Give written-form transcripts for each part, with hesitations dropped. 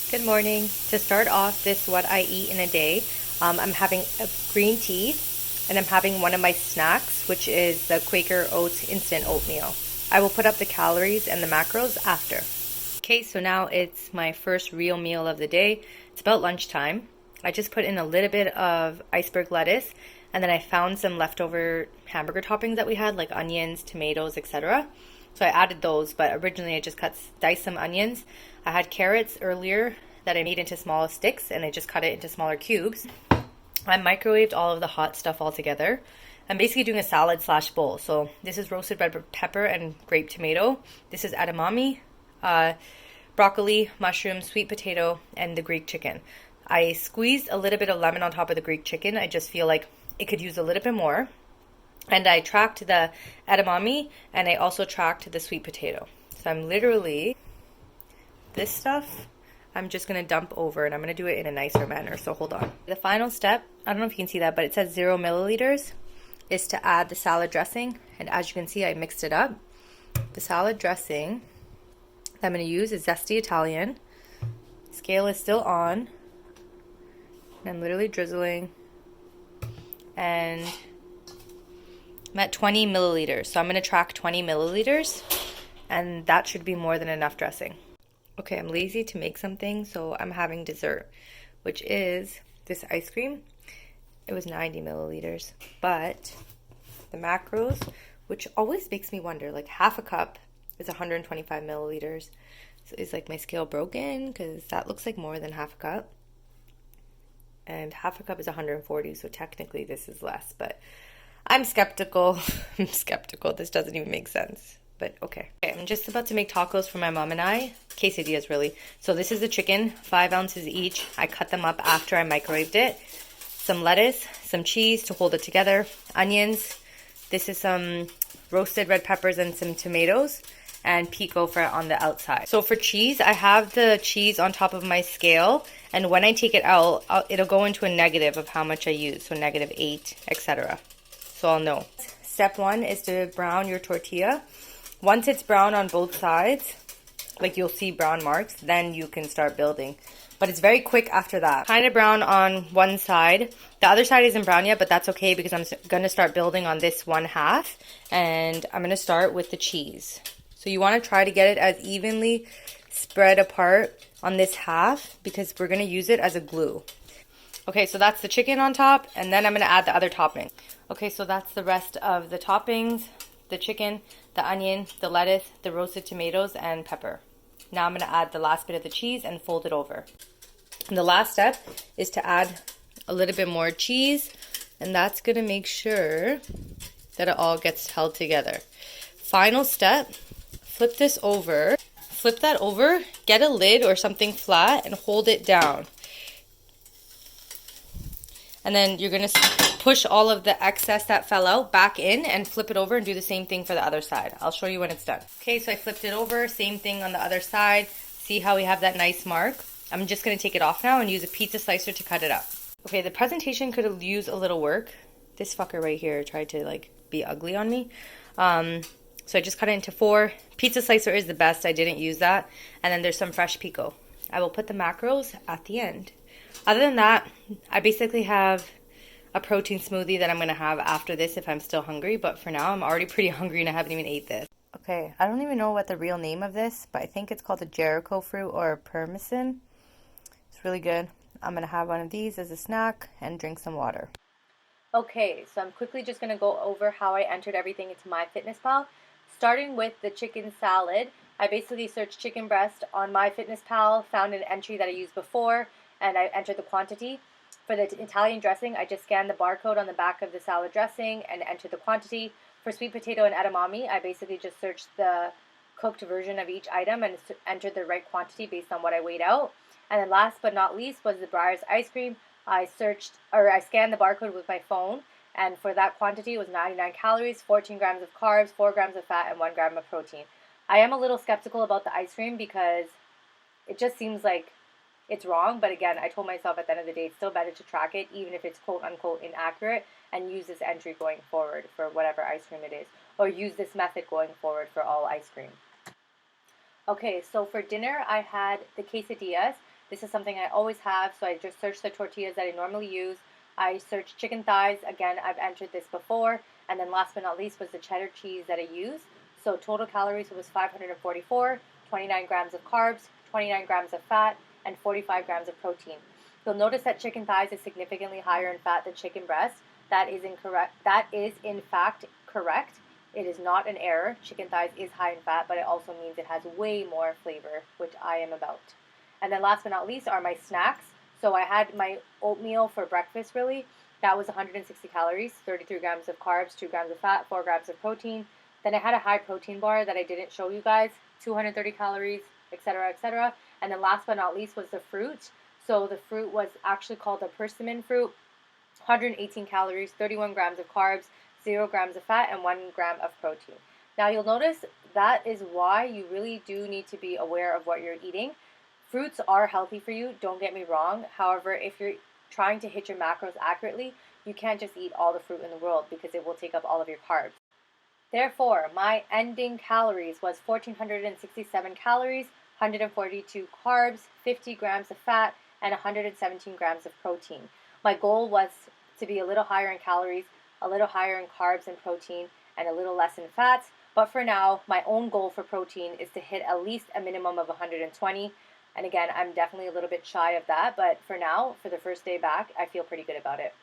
Good morning. To start off this what I eat in a day, I'm having a green tea and I'm having one of my snacks, which is the QUAKER Oats instant oatmeal. I will put up the calories and the macros after. Okay, so now it's my first real meal of the day. It's about lunchtime. I just put in a little bit of iceberg lettuce and then I found some leftover hamburger toppings that we had, like onions, tomatoes, etc. So I added those, but originally I just diced some onions. I had carrots earlier that I made into small sticks and I just cut it into smaller cubes. I microwaved all of the hot stuff all together. I'm basically doing a salad slash bowl. So this is roasted red pepper and grape tomato. This is edamame, broccoli, mushroom, sweet potato, and the Greek chicken. I squeezed a little bit of lemon on top of the Greek chicken. I just feel like it could use a little bit more. And I tracked the edamame and I also tracked the sweet potato. So I'm literally, this stuff, I'm just going to dump over and I'm going to do it in a nicer manner. So hold on. The final step, I don't know if you can see that, but it says 0 milliliters, is to add the salad dressing. And as you can see, I mixed it up. The salad dressing that I'm going to use is Zesty Italian. Scale is still on. And I'm literally drizzling. And I'm at 20 milliliters, so I'm going to track 20 milliliters, and that should be more than enough dressing. Okay, I'm lazy to make something, so I'm having dessert, which is this ice cream. It was 90 milliliters, but the macros, which always makes me wonder, like half a cup is 125 milliliters. So is like my scale broken? Because that looks like more than half a cup. And half a cup is 140, so technically this is less, but I'm skeptical. I'm skeptical. This doesn't even make sense. But okay. I'm just about to make tacos for my mom and I. Quesadillas, really. So this is the chicken, 5 ounces each. I cut them up after I microwaved it. Some lettuce, some cheese to hold it together, onions. This is some roasted red peppers and some tomatoes, and pico for on the outside. So for cheese, I have the cheese on top of my scale, and when I take it out, it'll go into a negative of how much I use. So -8, etc. So I'll know. Step 1 is to brown your tortilla. Once it's brown on both sides, like you'll see brown marks, then you can start building. But it's very quick after that. Kind of brown on one side. The other side isn't brown yet, but that's okay because I'm going to start building on this one half. And I'm going to start with the cheese. So you want to try to get it as evenly spread apart on this half because we're going to use it as a glue. Okay, so that's the chicken on top, and then I'm going to add the other topping. Okay, so that's the rest of the toppings, the chicken, the onion, the lettuce, the roasted tomatoes, and pepper. Now I'm going to add the last bit of the cheese and fold it over. And the last step is to add a little bit more cheese, and that's going to make sure that it all gets held together. Final step, flip this over. Flip that over, get a lid or something flat, and hold it down. And then you're going to push all of the excess that fell out back in and flip it over and do the same thing for the other side. I'll show you when it's done. Okay, so I flipped it over. Same thing on the other side. See how we have that nice mark? I'm just going to take it off now and use a pizza slicer to cut it up. Okay, the presentation could have used a little work. This fucker right here tried to like be ugly on me. So I just cut it into 4. Pizza slicer is the best. I didn't use that. And then there's some fresh pico. I will put the macros at the end. Other than that, I basically have a protein smoothie that I'm going to have after this if I'm still hungry. But for now, I'm already pretty hungry and I haven't even ate this. Okay, I don't even know what the real name of this, but I think it's called a Jericho fruit or a persimmon. It's really good. I'm going to have one of these as a snack and drink some water. Okay, so I'm quickly just going to go over how I entered everything into MyFitnessPal. Starting with the chicken salad, I basically searched chicken breast on MyFitnessPal, found an entry that I used before, and I entered the quantity. For the Italian dressing, I just scanned the barcode on the back of the salad dressing and entered the quantity. For sweet potato and edamame, I basically just searched the cooked version of each item and entered the right quantity based on what I weighed out. And then last but not least was the Breyers ice cream. I scanned the barcode with my phone, and for that quantity it was 99 calories, 14 grams of carbs, 4 grams of fat, and 1 gram of protein. I am a little skeptical about the ice cream because it just seems like it's wrong, but again, I told myself at the end of the day, it's still better to track it, even if it's quote-unquote inaccurate, and use this entry going forward for whatever ice cream it is, or use this method going forward for all ice cream. Okay, so for dinner, I had the quesadillas. This is something I always have, so I just searched the tortillas that I normally use. I searched chicken thighs. Again, I've entered this before. And then last but not least was the cheddar cheese that I use. So total calories was 544, 29 grams of carbs, 29 grams of fat, and 45 grams of protein. You'll notice that chicken thighs is significantly higher in fat than chicken breast. That is incorrect. That is in fact correct. It is not an error. Chicken thighs is high in fat, but it also means it has way more flavor, which I am about. And then last but not least are my snacks. So I had my oatmeal for breakfast, really. That was 160 calories, 33 grams of carbs, 2 grams of fat, 4 grams of protein. Then I had a high protein bar that I didn't show you guys, 230 calories, etc., etc. And then last but not least was the fruit. So the fruit was actually called a persimmon fruit, 118 calories, 31 grams of carbs, 0 grams of fat, and 1 gram of protein. Now you'll notice that is why you really do need to be aware of what you're eating. Fruits are healthy for you, don't get me wrong. However, if you're trying to hit your macros accurately, you can't just eat all the fruit in the world because it will take up all of your carbs. Therefore, my ending calories was 1,467 calories, 142 carbs, 50 grams of fat, and 117 grams of protein. My goal was to be a little higher in calories, a little higher in carbs and protein, and a little less in fats. But for now, my own goal for protein is to hit at least a minimum of 120. And again, I'm definitely a little bit shy of that, but for now, for the first day back, I feel pretty good about it.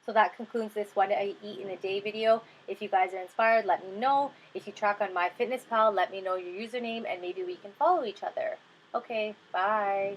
So that concludes this what I eat in a day video. If you guys are inspired, let me know. If you track on MyFitnessPal, let me know your username and maybe we can follow each other. Okay, bye.